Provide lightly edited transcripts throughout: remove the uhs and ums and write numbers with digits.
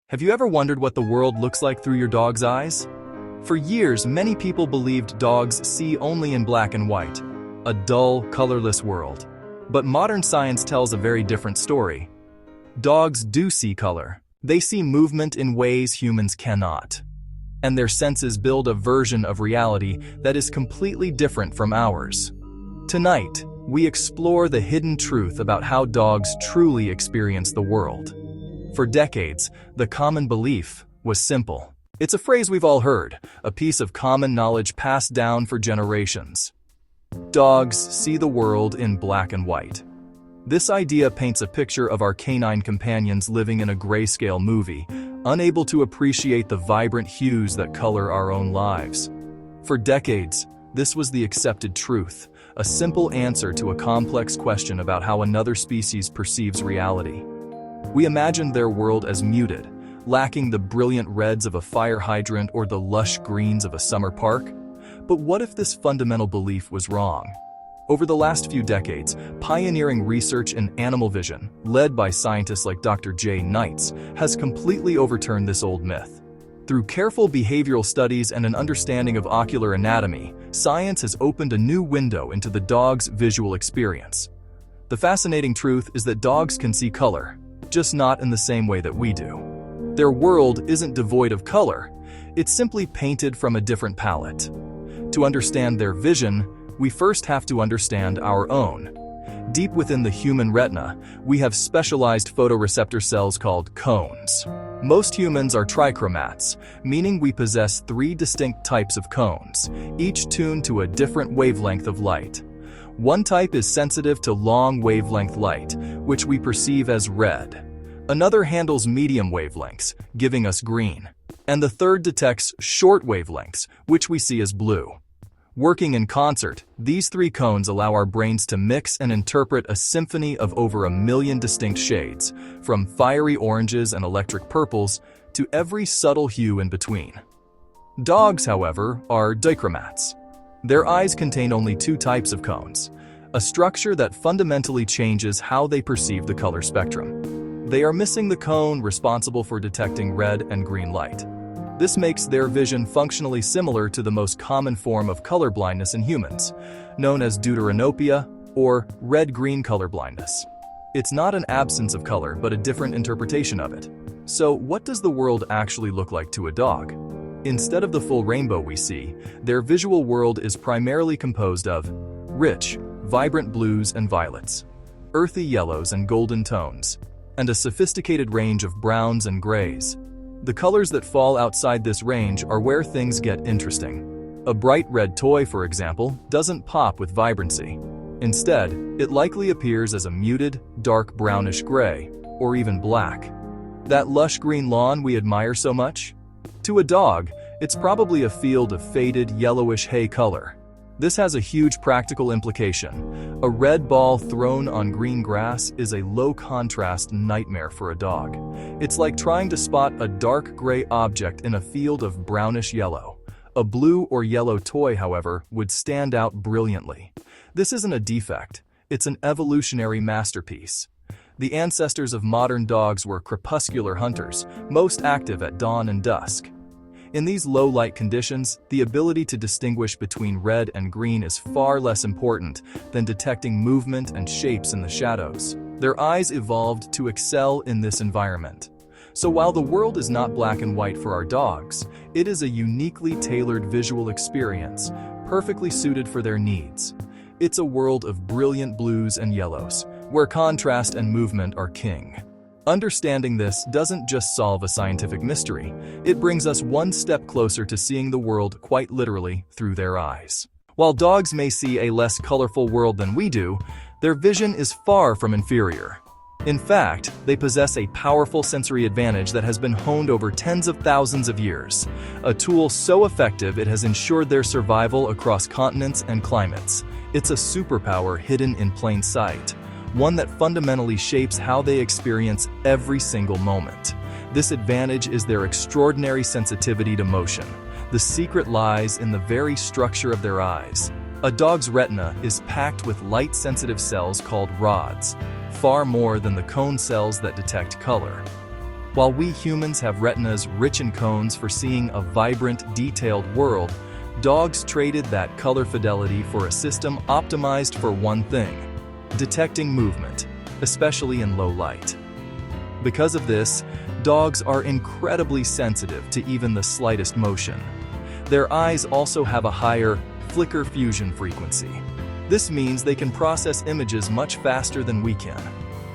Have you ever wondered what the world looks like through your dog's eyes? For years, many people believed dogs see only in black and white, a dull, colorless world. But modern science tells a very different story. Dogs do see color. They see movement in ways humans cannot. And their senses build a version of reality that is completely different from ours. Tonight, we explore the hidden truth about how dogs truly experience the world. For decades, the common belief was simple. It's a phrase we've all heard, a piece of common knowledge passed down for generations. Dogs see the world in black and white. This idea paints a picture of our canine companions living in a grayscale movie, unable to appreciate the vibrant hues that color our own lives. For decades, this was the accepted truth, a simple answer to a complex question about how another species perceives reality. We imagined their world as muted, lacking the brilliant reds of a fire hydrant or the lush greens of a summer park. But what if this fundamental belief was wrong? Over the last few decades, pioneering research in animal vision, led by scientists like Dr. Jay Knights, has completely overturned this old myth. Through careful behavioral studies and an understanding of ocular anatomy, science has opened a new window into the dog's visual experience. The fascinating truth is that dogs can see color, just not in the same way that we do. Their world isn't devoid of color, it's simply painted from a different palette. To understand their vision, we first have to understand our own. Deep within the human retina, we have specialized photoreceptor cells called cones. Most humans are trichromats, meaning we possess 3 distinct types of cones, each tuned to a different wavelength of light. One type is sensitive to long wavelength light, which we perceive as red. Another handles medium wavelengths, giving us green. And the third detects short wavelengths, which we see as blue. Working in concert, these 3 cones allow our brains to mix and interpret a symphony of over 1 million distinct shades, from fiery oranges and electric purples to every subtle hue in between. Dogs, however, are dichromats. Their eyes contain only 2 types of cones, a structure that fundamentally changes how they perceive the color spectrum. They are missing the cone responsible for detecting red and green light. This makes their vision functionally similar to the most common form of color blindness in humans, known as deuteranopia or red-green color blindness. It's not an absence of color, but a different interpretation of it. So, what does the world actually look like to a dog? Instead of the full rainbow we see, their visual world is primarily composed of rich, vibrant blues and violets, earthy yellows and golden tones, and a sophisticated range of browns and grays. The colors that fall outside this range are where things get interesting. A bright red toy, for example, doesn't pop with vibrancy. Instead, it likely appears as a muted, dark brownish gray, or even black. That lush green lawn we admire so much? To a dog, it's probably a field of faded yellowish hay color. This has a huge practical implication. A red ball thrown on green grass is a low-contrast nightmare for a dog. It's like trying to spot a dark gray object in a field of brownish yellow. A blue or yellow toy, however, would stand out brilliantly. This isn't a defect, it's an evolutionary masterpiece. The ancestors of modern dogs were crepuscular hunters, most active at dawn and dusk. In these low-light conditions, the ability to distinguish between red and green is far less important than detecting movement and shapes in the shadows. Their eyes evolved to excel in this environment. So while the world is not black and white for our dogs, it is a uniquely tailored visual experience, perfectly suited for their needs. It's a world of brilliant blues and yellows, where contrast and movement are king. Understanding this doesn't just solve a scientific mystery, it brings us one step closer to seeing the world quite literally through their eyes. While dogs may see a less colorful world than we do, their vision is far from inferior. In fact, they possess a powerful sensory advantage that has been honed over tens of thousands of years, a tool so effective it has ensured their survival across continents and climates. It's a superpower hidden in plain sight, one that fundamentally shapes how they experience every single moment. This advantage is their extraordinary sensitivity to motion. The secret lies in the very structure of their eyes. A dog's retina is packed with light-sensitive cells called rods, far more than the cone cells that detect color. While we humans have retinas rich in cones for seeing a vibrant, detailed world, dogs traded that color fidelity for a system optimized for one thing: detecting movement, especially in low light. Because of this, dogs are incredibly sensitive to even the slightest motion. Their eyes also have a higher flicker fusion frequency. This means they can process images much faster than we can.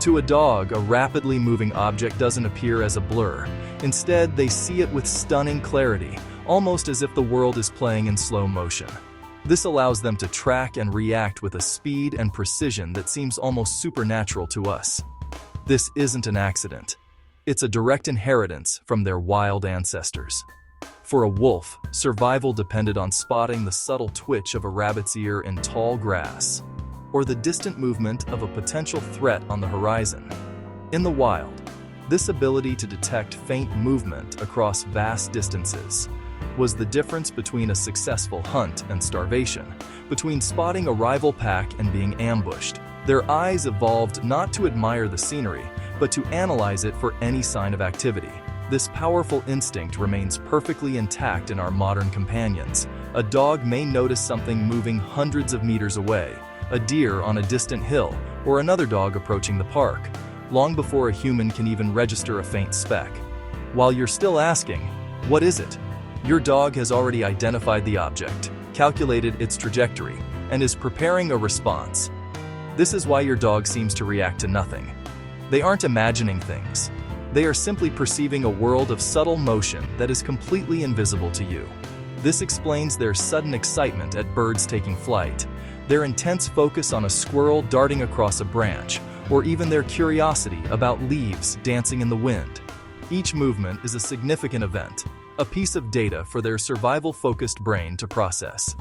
To a dog, a rapidly moving object doesn't appear as a blur. Instead, they see it with stunning clarity, almost as if the world is playing in slow motion. This allows them to track and react with a speed and precision that seems almost supernatural to us. This isn't an accident. It's a direct inheritance from their wild ancestors. For a wolf, survival depended on spotting the subtle twitch of a rabbit's ear in tall grass, or the distant movement of a potential threat on the horizon. In the wild, this ability to detect faint movement across vast distances was the difference between a successful hunt and starvation, between spotting a rival pack and being ambushed. Their eyes evolved not to admire the scenery, but to analyze it for any sign of activity. This powerful instinct remains perfectly intact in our modern companions. A dog may notice something moving hundreds of meters away, a deer on a distant hill, or another dog approaching the park, long before a human can even register a faint speck. While you're still asking, what is it? Your dog has already identified the object, calculated its trajectory, and is preparing a response. This is why your dog seems to react to nothing. They aren't imagining things. They are simply perceiving a world of subtle motion that is completely invisible to you. This explains their sudden excitement at birds taking flight, their intense focus on a squirrel darting across a branch, or even their curiosity about leaves dancing in the wind. Each movement is a significant event, a piece of data for their survival-focused brain to process.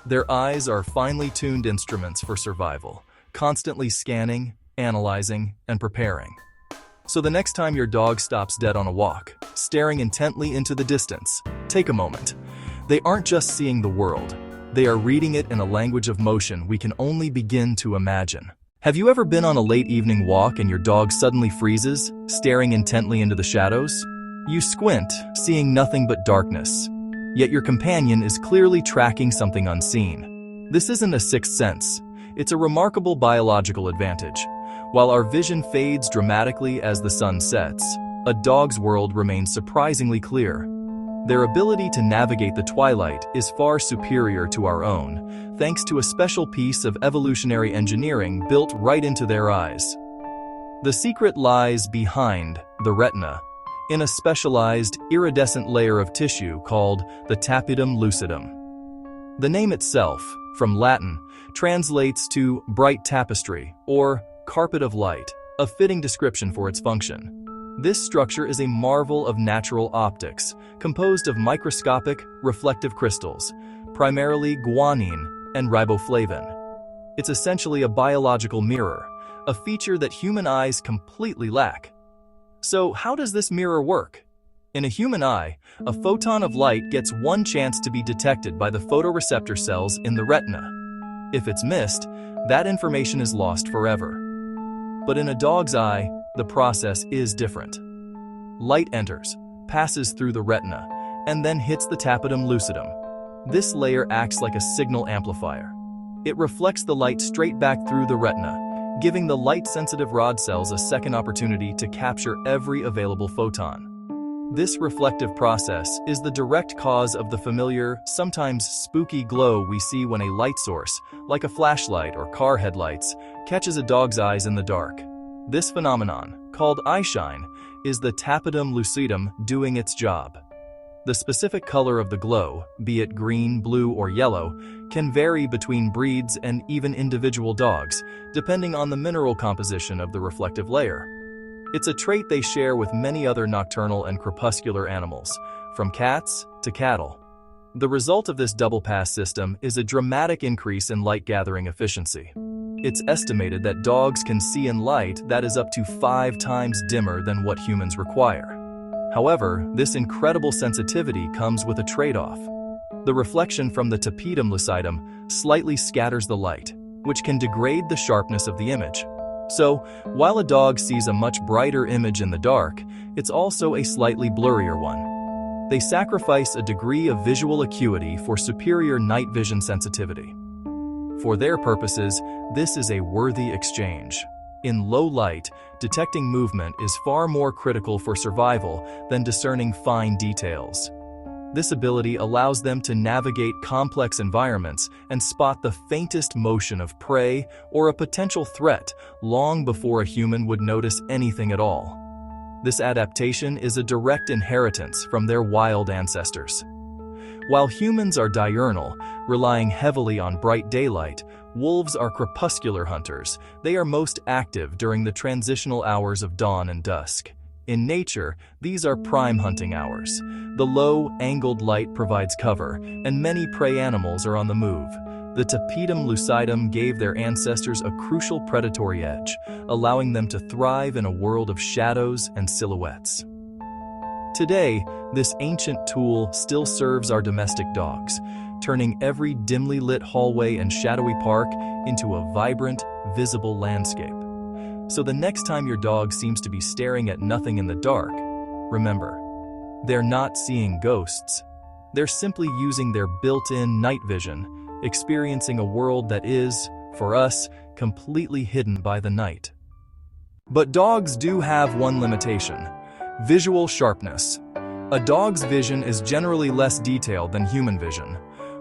Their eyes are finely tuned instruments for survival, constantly scanning, analyzing, and preparing. So the next time your dog stops dead on a walk, staring intently into the distance, take a moment. They aren't just seeing the world. They are reading it in a language of motion we can only begin to imagine. Have you ever been on a late evening walk and your dog suddenly freezes, staring intently into the shadows? You squint, seeing nothing but darkness. Yet your companion is clearly tracking something unseen. This isn't a sixth sense. It's a remarkable biological advantage. While our vision fades dramatically as the sun sets, a dog's world remains surprisingly clear. Their ability to navigate the twilight is far superior to our own, thanks to a special piece of evolutionary engineering built right into their eyes. The secret lies behind the retina, in a specialized, iridescent layer of tissue called the tapetum lucidum. The name itself, from Latin, translates to bright tapestry or carpet of light, a fitting description for its function. This structure is a marvel of natural optics, composed of microscopic, reflective crystals, primarily guanine and riboflavin. It's essentially a biological mirror, a feature that human eyes completely lack. So how does this mirror work? In a human eye, a photon of light gets one chance to be detected by the photoreceptor cells in the retina. If it's missed, that information is lost forever. But in a dog's eye, the process is different. Light enters, passes through the retina, and then hits the tapetum lucidum. This layer acts like a signal amplifier. It reflects the light straight back through the retina, giving the light-sensitive rod cells a second opportunity to capture every available photon. This reflective process is the direct cause of the familiar, sometimes spooky glow we see when a light source, like a flashlight or car headlights, catches a dog's eyes in the dark. This phenomenon, called eyeshine, is the tapetum lucidum doing its job. The specific color of the glow, be it green, blue, or yellow, can vary between breeds and even individual dogs, depending on the mineral composition of the reflective layer. It's a trait they share with many other nocturnal and crepuscular animals, from cats to cattle. The result of this double-pass system is a dramatic increase in light-gathering efficiency. It's estimated that dogs can see in light that is up to 5 times dimmer than what humans require. However, this incredible sensitivity comes with a trade-off. The reflection from the tapetum lucidum slightly scatters the light, which can degrade the sharpness of the image. So, while a dog sees a much brighter image in the dark, it's also a slightly blurrier one. They sacrifice a degree of visual acuity for superior night vision sensitivity. For their purposes, this is a worthy exchange. In low light, detecting movement is far more critical for survival than discerning fine details. This ability allows them to navigate complex environments and spot the faintest motion of prey or a potential threat long before a human would notice anything at all. This adaptation is a direct inheritance from their wild ancestors. While humans are diurnal, relying heavily on bright daylight, wolves are crepuscular hunters. They are most active during the transitional hours of dawn and dusk. In nature, these are prime hunting hours. The low, angled light provides cover, and many prey animals are on the move. The tapetum lucidum gave their ancestors a crucial predatory edge, allowing them to thrive in a world of shadows and silhouettes. Today, this ancient tool still serves our domestic dogs, turning every dimly lit hallway and shadowy park into a vibrant, visible landscape. So the next time your dog seems to be staring at nothing in the dark, remember, they're not seeing ghosts. They're simply using their built-in night vision, experiencing a world that is, for us, completely hidden by the night. But dogs do have one limitation: visual sharpness. A dog's vision is generally less detailed than human vision.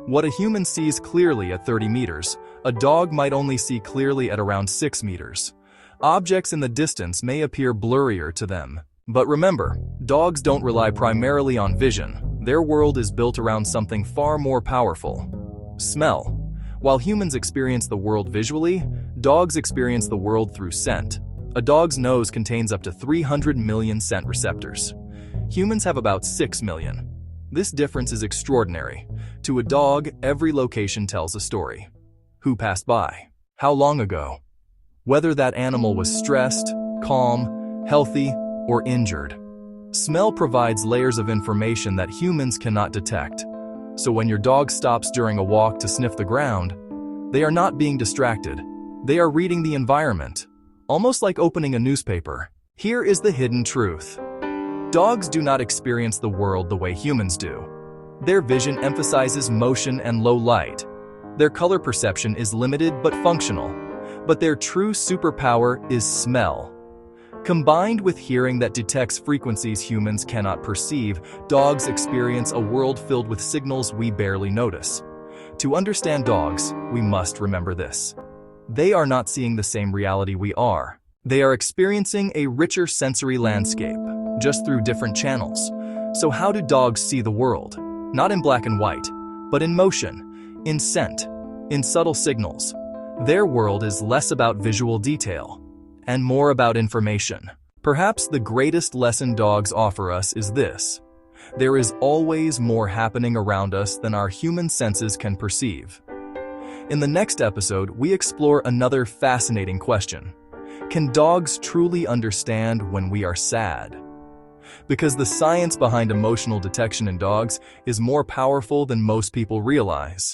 What a human sees clearly at 30 meters, a dog might only see clearly at around 6 meters. Objects in the distance may appear blurrier to them. But remember, dogs don't rely primarily on vision. Their world is built around something far more powerful: smell. While humans experience the world visually, dogs experience the world through scent. A dog's nose contains up to 300 million scent receptors. Humans have about 6 million. This difference is extraordinary. To a dog, every location tells a story. Who passed by? How long ago? Whether that animal was stressed, calm, healthy, or injured. Smell provides layers of information that humans cannot detect. So when your dog stops during a walk to sniff the ground, they are not being distracted. They are reading the environment, almost like opening a newspaper. Here is the hidden truth. Dogs do not experience the world the way humans do. Their vision emphasizes motion and low light. Their color perception is limited but functional. But their true superpower is smell. Combined with hearing that detects frequencies humans cannot perceive, dogs experience a world filled with signals we barely notice. To understand dogs, we must remember this: they are not seeing the same reality we are. They are experiencing a richer sensory landscape, just through different channels. So how do dogs see the world? Not in black and white, but in motion, in scent, in subtle signals. Their world is less about visual detail and more about information. Perhaps the greatest lesson dogs offer us is this: there is always more happening around us than our human senses can perceive. In the next episode, we explore another fascinating question: can dogs truly understand when we are sad? Because the science behind emotional detection in dogs is more powerful than most people realize.